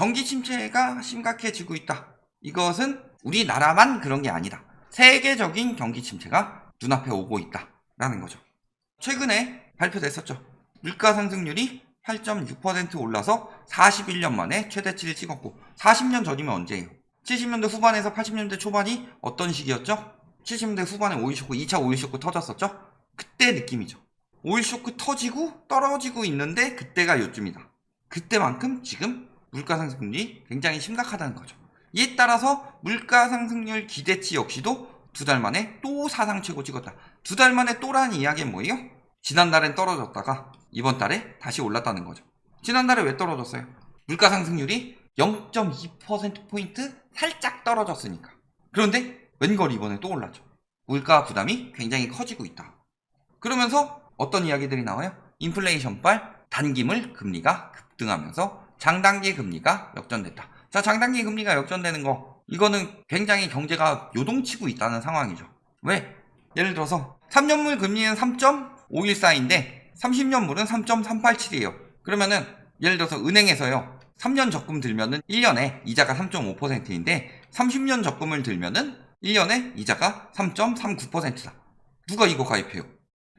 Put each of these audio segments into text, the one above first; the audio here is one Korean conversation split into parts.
경기 침체가 심각해지고 있다. 이것은 우리나라만 그런 게 아니다. 세계적인 경기 침체가 눈앞에 오고 있다라는 거죠. 최근에 발표됐었죠. 물가 상승률이 8.6% 올라서 41년 만에 최대치를 찍었고 40년 전이면 언제예요? 70년대 후반에서 80년대 초반이 어떤 시기였죠? 70년대 후반에 오일쇼크, 2차 오일쇼크 터졌었죠? 그때 느낌이죠. 오일쇼크 터지고 떨어지고 있는데 그때가 요쯤이다. 그때만큼 지금 물가 상승률이 굉장히 심각하다는 거죠. 이에 따라서 물가 상승률 기대치 역시도 2달 만에 또 사상 최고 찍었다. 2달 만에 또라는 이야기는 뭐예요? 지난달엔 떨어졌다가 이번 달에 다시 올랐다는 거죠. 지난달에 왜 떨어졌어요? 물가 상승률이 0.2%포인트 살짝 떨어졌으니까. 그런데 웬걸 이번에 또 올랐죠. 물가 부담이 굉장히 커지고 있다. 그러면서 어떤 이야기들이 나와요? 인플레이션빨 단기물 금리가 급등하면서 장단기 금리가 역전됐다. 자, 장단기 금리가 역전되는 거, 이거는 굉장히 경제가 요동치고 있다는 상황이죠. 왜? 예를 들어서 3년물 금리는 3.514인데 30년물은 3.387이에요. 그러면은 예를 들어서 은행에서요, 3년 적금 들면은 1년에 이자가 3.5%인데 30년 적금을 들면은 1년에 이자가 3.39%다. 누가 이거 가입해요?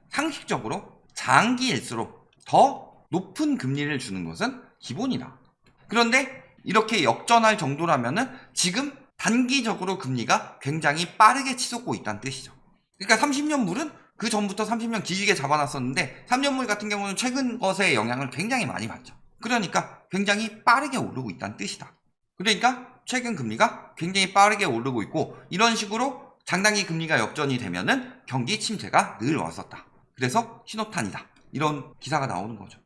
상식적으로 장기일수록 더 높은 금리를 주는 것은 기본이다. 그런데 이렇게 역전할 정도라면은 지금 단기적으로 금리가 굉장히 빠르게 치솟고 있다는 뜻이죠. 그러니까 30년 물은 그 전부터 30년 길게 잡아놨었는데 3년 물 같은 경우는 최근 것의 영향을 굉장히 많이 받죠. 그러니까 굉장히 빠르게 오르고 있다는 뜻이다. 그러니까 최근 금리가 굉장히 빠르게 오르고 있고, 이런 식으로 장단기 금리가 역전이 되면은 경기 침체가 늘 왔었다. 그래서 신호탄이다. 이런 기사가 나오는 거죠.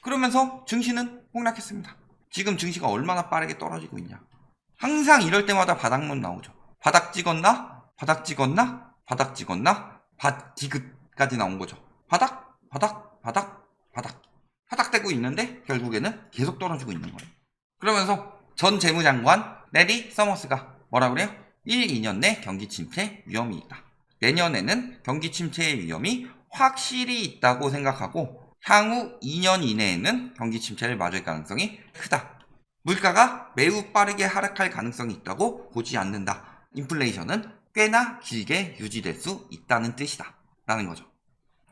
그러면서 증시는 폭락했습니다. 지금 증시가 얼마나 빠르게 떨어지고 있냐. 항상 이럴 때마다 바닥론 나오죠. 바닥 찍었나? 바닥 찍었나? 바닥 찍었나? 디귿까지 나온 거죠. 바닥, 바닥, 바닥, 바닥. 바닥되고 있는데 결국에는 계속 떨어지고 있는 거예요. 그러면서 전 재무장관 레리 서머스가 뭐라 그래요? 1, 2년 내 경기 침체 위험이 있다. 내년에는 경기 침체의 위험이 확실히 있다고 생각하고 향후 2년 이내에는 경기 침체를 맞을 가능성이 크다. 물가가 매우 빠르게 하락할 가능성이 있다고 보지 않는다. 인플레이션은 꽤나 길게 유지될 수 있다는 뜻이다. 라는 거죠.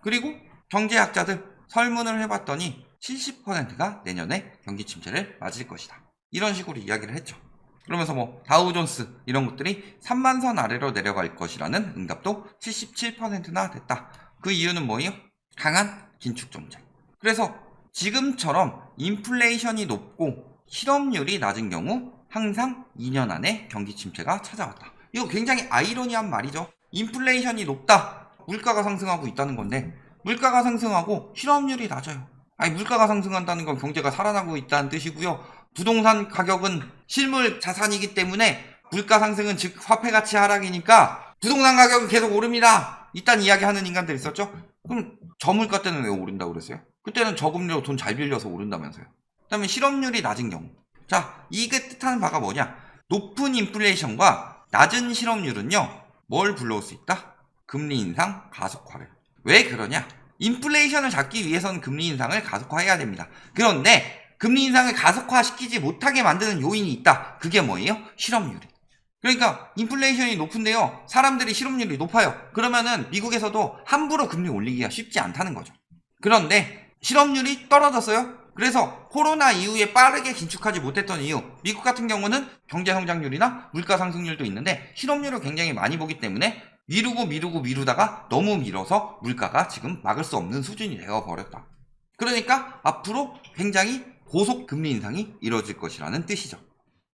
그리고 경제학자들 설문을 해봤더니 70%가 내년에 경기 침체를 맞을 것이다. 이런 식으로 이야기를 했죠. 그러면서 뭐 다우존스 이런 것들이 3만선 아래로 내려갈 것이라는 응답도 77%나 됐다. 그 이유는 뭐예요? 강한 긴축 정책. 그래서 지금처럼 인플레이션이 높고 실업률이 낮은 경우 항상 2년 안에 경기 침체가 찾아왔다. 이거 굉장히 아이러니한 말이죠. 인플레이션이 높다. 물가가 상승하고 있다는 건데 물가가 상승하고 실업률이 낮아요. 아니, 물가가 상승한다는 건 경제가 살아나고 있다는 뜻이고요. 부동산 가격은 실물 자산이기 때문에 물가 상승은 즉 화폐 가치 하락이니까 부동산 가격은 계속 오릅니다. 이딴 이야기 하는 인간들 있었죠? 그럼 저물가 때는 왜 오른다고 그랬어요? 그때는 저금리로 돈 잘 빌려서 오른다면서요. 그 다음에 실업률이 낮은 경우. 자, 이게 뜻하는 바가 뭐냐? 높은 인플레이션과 낮은 실업률은요, 뭘 불러올 수 있다? 금리 인상 가속화를. 왜 그러냐? 인플레이션을 잡기 위해서는 금리 인상을 가속화해야 됩니다. 그런데 금리 인상을 가속화시키지 못하게 만드는 요인이 있다. 그게 뭐예요? 실업률이. 그러니까 인플레이션이 높은데요, 사람들이 실업률이 높아요. 그러면은 미국에서도 함부로 금리 올리기가 쉽지 않다는 거죠. 그런데 실업률이 떨어졌어요. 그래서 코로나 이후에 빠르게 긴축하지 못했던 이유, 미국 같은 경우는 경제 성장률이나 물가 상승률도 있는데 실업률을 굉장히 많이 보기 때문에 미루다가 너무 미뤄서 물가가 지금 막을 수 없는 수준이 되어버렸다. 그러니까 앞으로 굉장히 고속 금리 인상이 이루어질 것이라는 뜻이죠.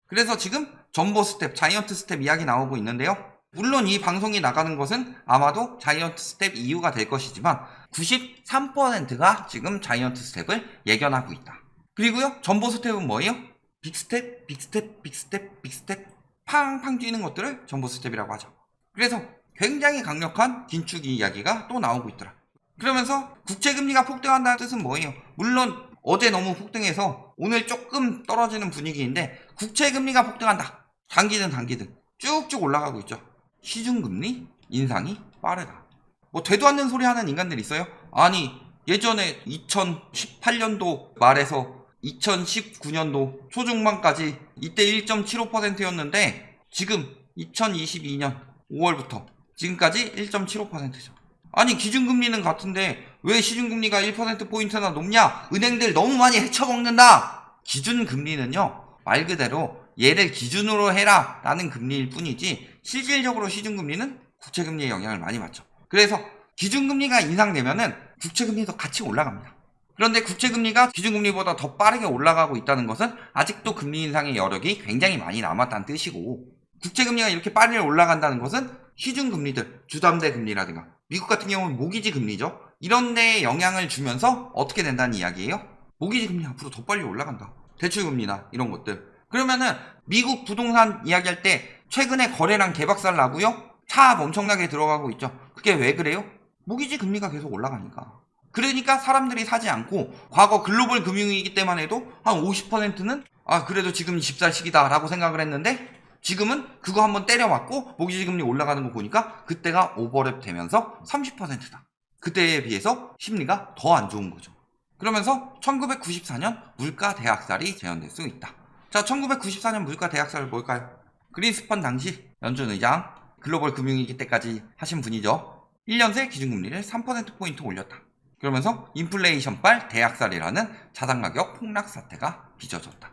그래서 지금 전보 스텝, 자이언트 스텝 이야기 나오고 있는데요. 물론 이 방송이 나가는 것은 아마도 자이언트 스텝 이후가 될 것이지만 93%가 지금 자이언트 스텝을 예견하고 있다. 그리고요, 전보 스텝은 뭐예요? 빅스텝, 빅스텝, 빅스텝, 빅스텝, 팡팡 뛰는 것들을 전보 스텝이라고 하죠. 그래서 굉장히 강력한 긴축 이야기가 또 나오고 있더라. 그러면서 국채금리가 폭등한다는 뜻은 뭐예요? 물론 어제 너무 폭등해서 오늘 조금 떨어지는 분위기인데 국채금리가 폭등한다. 장기든 단기든 쭉쭉 올라가고 있죠. 시중금리 인상이 빠르다. 뭐 되도 않는 소리 하는 인간들 있어요? 아니, 예전에 2018년도 말에서 2019년도 초중반까지 이때 1.75%였는데 지금 2022년 5월부터 지금까지 1.75%죠. 아니 기준금리는 같은데 왜 시중금리가 1%포인트나 높냐? 은행들 너무 많이 헤쳐먹는다. 기준금리는요 말 그대로 얘를 기준으로 해라 라는 금리일 뿐이지 실질적으로 시중금리는 국채금리의 영향을 많이 받죠. 그래서 기준금리가 인상되면은 국채금리도 같이 올라갑니다. 그런데 국채금리가 기준금리보다 더 빠르게 올라가고 있다는 것은 아직도 금리 인상의 여력이 굉장히 많이 남았다는 뜻이고, 국채금리가 이렇게 빠르게 올라간다는 것은 시중금리들, 주담대 금리라든가 미국 같은 경우는 모기지 금리죠. 이런 데에 영향을 주면서 어떻게 된다는 이야기예요? 모기지 금리 앞으로 더 빨리 올라간다. 대출금리나 이런 것들. 그러면은 미국 부동산 이야기할 때 최근에 거래량 개박살 나고요. 차압 엄청나게 들어가고 있죠. 그게 왜 그래요? 모기지 금리가 계속 올라가니까. 그러니까 사람들이 사지 않고 과거 글로벌 금융위기 때만 해도 한 50%는 그래도 지금 집 살 시기다 라고 생각을 했는데 지금은 그거 한번 때려맞고 모기지 금리 올라가는 거 보니까 그때가 오버랩 되면서 30%다. 그때에 비해서 심리가 더 안 좋은 거죠. 그러면서 1994년 물가 대학살이 재현될 수 있다. 자, 1994년 물가 대학살은 뭘까요? 그린스판 당시 연준 의장 글로벌 금융위기 때까지 하신 분이죠. 1년 새 기준금리를 3%포인트 올렸다. 그러면서 인플레이션발 대학살이라는 자산가격 폭락 사태가 빚어졌다.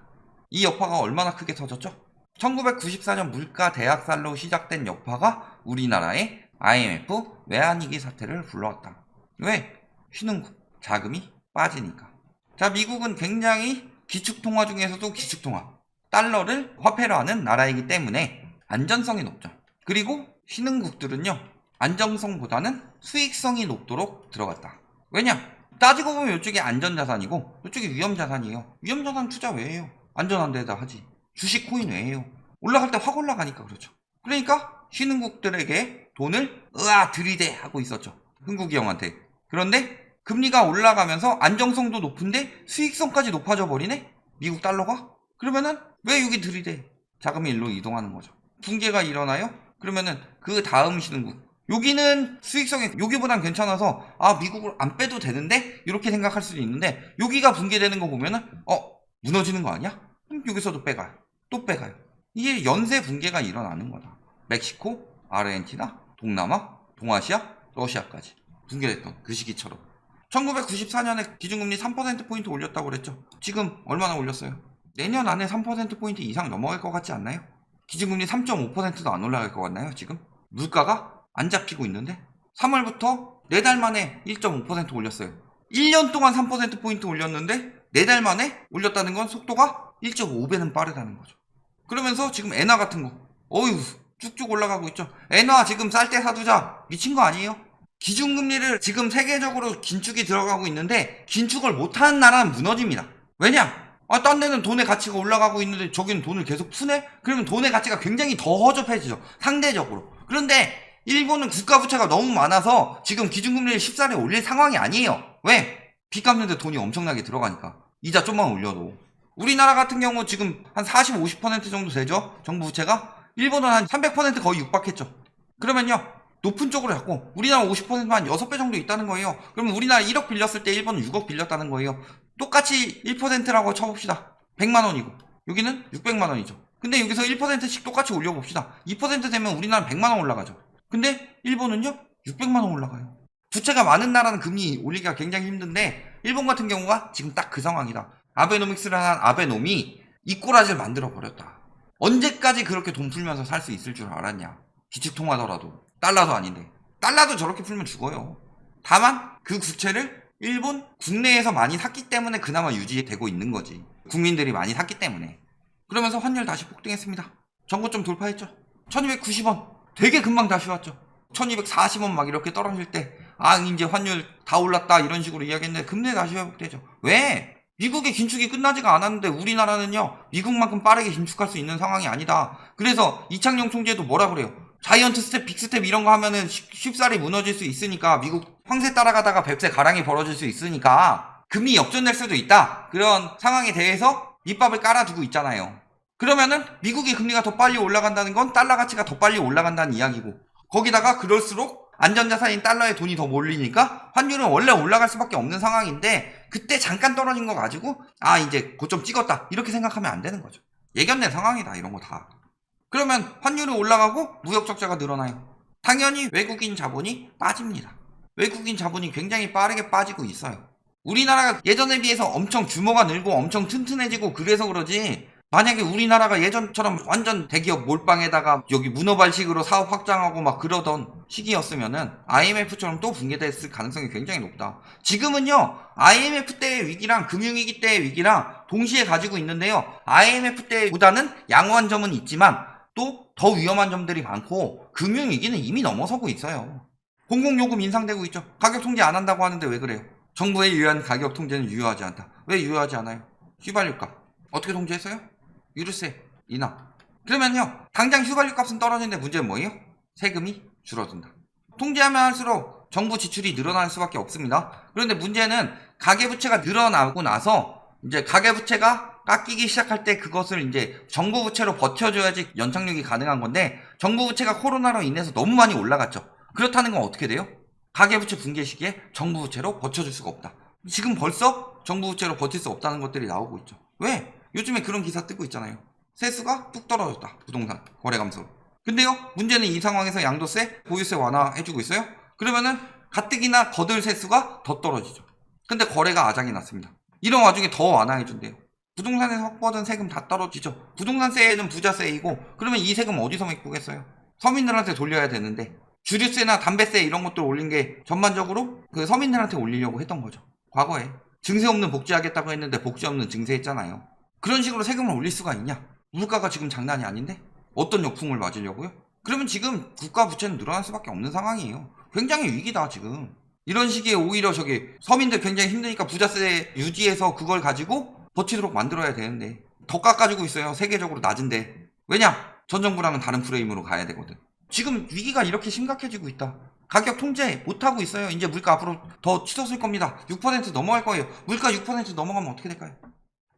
이 여파가 얼마나 크게 터졌죠? 1994년 물가 대학살로 시작된 여파가 우리나라의 IMF 외환위기 사태를 불러왔다. 왜? 신흥국, 자금이 빠지니까. 자, 미국은 굉장히 기축통화 중에서도 기축통화, 달러를 화폐로 하는 나라이기 때문에 안전성이 높죠. 그리고 신흥국들은요, 안정성보다는 수익성이 높도록 들어갔다. 왜냐? 따지고 보면 이쪽이 안전자산이고 이쪽이 위험자산이에요. 위험자산 투자 왜 해요? 안전한 데다 하지. 주식 코인 왜 해요? 올라갈 때 확 올라가니까 그렇죠. 그러니까 신흥국들에게 돈을 들이대 하고 있었죠. 흥국이 형한테. 그런데 금리가 올라가면서 안정성도 높은데 수익성까지 높아져 버리네? 미국 달러가? 그러면은 왜 여기 들이대? 자금이 일로 이동하는 거죠. 붕괴가 일어나요? 그러면은 그 다음 신흥국, 여기는 수익성이 여기보단 괜찮아서 미국을 안 빼도 되는데 이렇게 생각할 수도 있는데 여기가 붕괴되는 거 보면은 무너지는 거 아니야? 그럼 여기서도 빼가요. 또 빼가요. 이게 연쇄 붕괴가 일어나는 거다. 멕시코, 아르헨티나, 동남아, 동아시아, 러시아까지 붕괴됐던 그 시기처럼. 1994년에 기준금리 3%포인트 올렸다고 그랬죠. 지금 얼마나 올렸어요? 내년 안에 3%포인트 이상 넘어갈 것 같지 않나요? 기준금리 3.5%도 안 올라갈 것 같나요 지금? 물가가 안 잡히고 있는데 3월부터 4달 만에 1.5% 올렸어요. 1년 동안 3%포인트 올렸는데 4달 만에 올렸다는 건 속도가 1.5배는 빠르다는 거죠. 그러면서 지금 엔화 같은 거 쭉쭉 올라가고 있죠. 엔화 지금 쌀 때 사두자. 미친 거 아니에요? 기준금리를 지금 세계적으로 긴축이 들어가고 있는데 긴축을 못하는 나라는 무너집니다. 왜냐? 딴 데는 돈의 가치가 올라가고 있는데 저기는 돈을 계속 푸네? 그러면 돈의 가치가 굉장히 더 허접해지죠. 상대적으로. 그런데 일본은 국가부채가 너무 많아서 지금 기준금리를 쉽사리 올릴 상황이 아니에요. 왜? 빚 갚는데 돈이 엄청나게 들어가니까. 이자 좀만 올려도. 우리나라 같은 경우 지금 한 40, 50% 정도 되죠? 정부 부채가? 일본은 한 300% 거의 육박했죠. 그러면요, 높은 쪽으로 잡고 우리나라 50%만 6배 정도 있다는 거예요. 그러면 우리나라 1억 빌렸을 때 일본은 6억 빌렸다는 거예요. 똑같이 1%라고 쳐봅시다. 100만 원이고 여기는 600만 원이죠. 근데 여기서 1%씩 똑같이 올려봅시다. 2% 되면 우리나라는 100만 원 올라가죠. 근데 일본은요? 600만 원 올라가요. 부채가 많은 나라는 금리 올리기가 굉장히 힘든데 일본 같은 경우가 지금 딱 그 상황이다. 아베노믹스를 한 아베놈이 이 꼬라지를 만들어 버렸다. 언제까지 그렇게 돈 풀면서 살 수 있을 줄 알았냐? 기축통화더라도 달러도 아닌데 달러도 저렇게 풀면 죽어요. 다만 그 국채를 일본 국내에서 많이 샀기 때문에 그나마 유지되고 있는 거지. 국민들이 많이 샀기 때문에. 그러면서 환율 다시 폭등했습니다. 전고점 돌파했죠. 1290원 되게 금방 다시 왔죠. 1240원 막 이렇게 떨어질 때 이제 환율 다 올랐다 이런 식으로 이야기했는데 금리 다시 회복되죠. 왜? 미국의 긴축이 끝나지가 않았는데 우리나라는요 미국만큼 빠르게 긴축할 수 있는 상황이 아니다. 그래서 이창용 총재도 뭐라 그래요? 자이언트 스텝, 빅스텝 이런 거 하면은 쉽사리 무너질 수 있으니까 미국 황새 따라가다가 뱁새 가랑이 벌어질 수 있으니까 금리 역전될 수도 있다. 그런 상황에 대해서 밑밥을 깔아두고 있잖아요. 그러면은 미국의 금리가 더 빨리 올라간다는 건 달러 가치가 더 빨리 올라간다는 이야기고 거기다가 그럴수록 안전자산인 달러에 돈이 더 몰리니까 환율은 원래 올라갈 수밖에 없는 상황인데 그때 잠깐 떨어진 거 가지고 이제 고점 찍었다 이렇게 생각하면 안 되는 거죠. 예견된 상황이다 이런 거 다. 그러면 환율이 올라가고 무역 적자가 늘어나요. 당연히 외국인 자본이 빠집니다. 외국인 자본이 굉장히 빠르게 빠지고 있어요. 우리나라가 예전에 비해서 엄청 규모가 늘고 엄청 튼튼해지고 그래서 그러지, 만약에 우리나라가 예전처럼 완전 대기업 몰빵에다가 여기 문어발식으로 사업 확장하고 막 그러던 시기였으면은 IMF처럼 또 붕괴됐을 가능성이 굉장히 높다. 지금은요, IMF 때의 위기랑 금융위기 때의 위기랑 동시에 가지고 있는데요, IMF 때보다는 양호한 점은 있지만 또 더 위험한 점들이 많고 금융위기는 이미 넘어서고 있어요. 공공요금 인상되고 있죠. 가격 통제 안 한다고 하는데 왜 그래요? 정부에 의한 가격 통제는 유효하지 않다. 왜 유효하지 않아요? 휘발유값 어떻게 통제했어요? 유류세 인하. 그러면요, 당장 휘발유 값은 떨어지는데 문제는 뭐예요? 세금이 줄어든다. 통제하면 할수록 정부 지출이 늘어날 수밖에 없습니다. 그런데 문제는 가계부채가 늘어나고 나서 이제 가계부채가 깎이기 시작할 때 그것을 이제 정부 부채로 버텨줘야지 연착륙이 가능한 건데, 정부 부채가 코로나로 인해서 너무 많이 올라갔죠. 그렇다는 건 어떻게 돼요? 가계부채 붕괴 시기에 정부 부채로 버텨줄 수가 없다. 지금 벌써 정부 부채로 버틸 수 없다는 것들이 나오고 있죠. 왜? 요즘에 그런 기사 뜨고 있잖아요. 세수가 뚝 떨어졌다. 부동산 거래 감소로. 근데요, 문제는 이 상황에서 양도세, 보유세 완화해주고 있어요. 그러면은 가뜩이나 거들 세수가 더 떨어지죠. 근데 거래가 아작이 났습니다. 이런 와중에 더 완화해준대요. 부동산에서 확보하던 세금 다 떨어지죠. 부동산세는 부자세이고, 그러면 이 세금 어디서 메꾸겠어요? 서민들한테 돌려야 되는데, 주류세나 담배세 이런 것들 올린 게 전반적으로 그 서민들한테 올리려고 했던 거죠. 과거에 증세 없는 복지하겠다고 했는데 복지 없는 증세했잖아요. 그런 식으로 세금을 올릴 수가 있냐? 물가가 지금 장난이 아닌데 어떤 역풍을 맞으려고요? 그러면 지금 국가 부채는 늘어날 수밖에 없는 상황이에요. 굉장히 위기다 지금. 이런 시기에 오히려 서민들 굉장히 힘드니까 부자세 유지해서 그걸 가지고 버티도록 만들어야 되는데 더 깎아주고 있어요. 세계적으로 낮은데. 왜냐? 전 정부랑은 다른 프레임으로 가야 되거든. 지금 위기가 이렇게 심각해지고 있다. 가격 통제 못하고 있어요. 이제 물가 앞으로 더 치솟을 겁니다. 6% 넘어갈 거예요. 물가 6% 넘어가면 어떻게 될까요?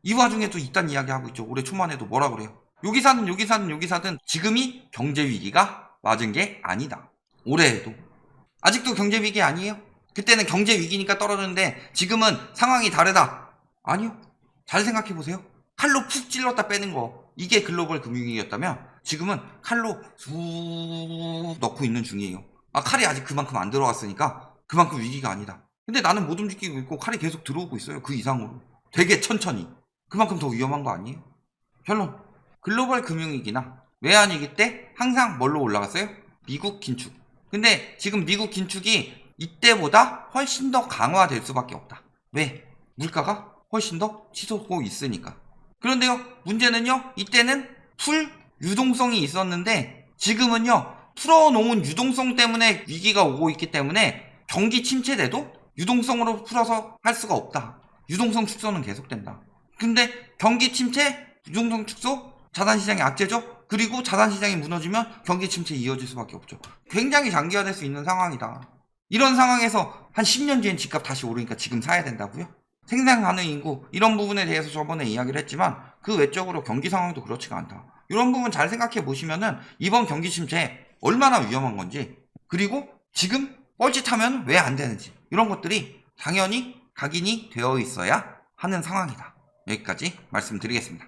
이 와중에도 이딴 이야기 하고 있죠. 올해 초만 해도 뭐라 그래요? 여기 사든 지금이 경제 위기가 맞은 게 아니다. 올해에도 아직도 경제 위기 아니에요? 그때는 경제 위기니까 떨어졌는데 지금은 상황이 다르다. 아니요. 잘 생각해 보세요. 칼로 푹 찔렀다 빼는 거, 이게 글로벌 금융위기였다면 지금은 칼로 쑥 넣고 있는 중이에요. 칼이 아직 그만큼 안 들어왔으니까 그만큼 위기가 아니다. 근데 나는 못 움직이고 있고 칼이 계속 들어오고 있어요. 그 이상으로 되게 천천히. 그만큼 더 위험한 거 아니에요? 결론, 글로벌 금융위기나 외환위기 때 항상 뭘로 올라갔어요? 미국 긴축. 근데 지금 미국 긴축이 이때보다 훨씬 더 강화될 수밖에 없다. 왜? 물가가 훨씬 더 치솟고 있으니까. 그런데요, 문제는요, 이때는 풀 유동성이 있었는데 지금은요, 풀어놓은 유동성 때문에 위기가 오고 있기 때문에 경기 침체돼도 유동성으로 풀어서 할 수가 없다. 유동성 축소는 계속된다. 근데 경기 침체, 유동성 축소, 자산시장이 악재죠. 그리고 자산시장이 무너지면 경기 침체 이어질 수밖에 없죠. 굉장히 장기화될 수 있는 상황이다. 이런 상황에서 한 10년 뒤엔 집값 다시 오르니까 지금 사야 된다고요? 생산 가능 인구, 이런 부분에 대해서 저번에 이야기를 했지만 그 외적으로 경기 상황도 그렇지가 않다. 이런 부분 잘 생각해 보시면은 이번 경기 침체 얼마나 위험한 건지, 그리고 지금 뻘짓하면 왜 안 되는지, 이런 것들이 당연히 각인이 되어 있어야 하는 상황이다. 여기까지 말씀드리겠습니다.